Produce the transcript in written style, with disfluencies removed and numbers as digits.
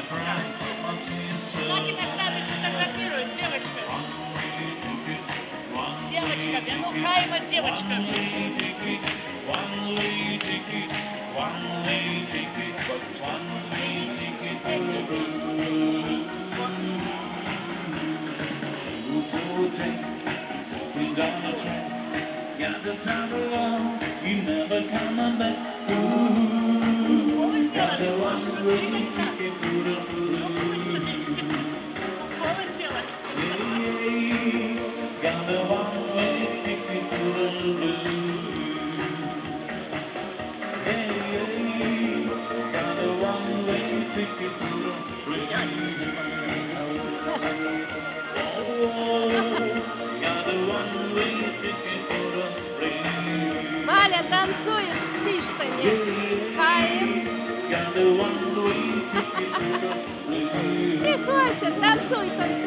Знаки награды фотографируют, девочка. Девочка, ну Хайма, девочка. Got the time along, you never coming back. Got the one-way ticket to the blues. Got the one-way ticket to the blues. Got the one-way ticket to the blues. Got the one-way ticket to the blues. Валя танцует с фишками. Хаим. Не хочет, танцуй только.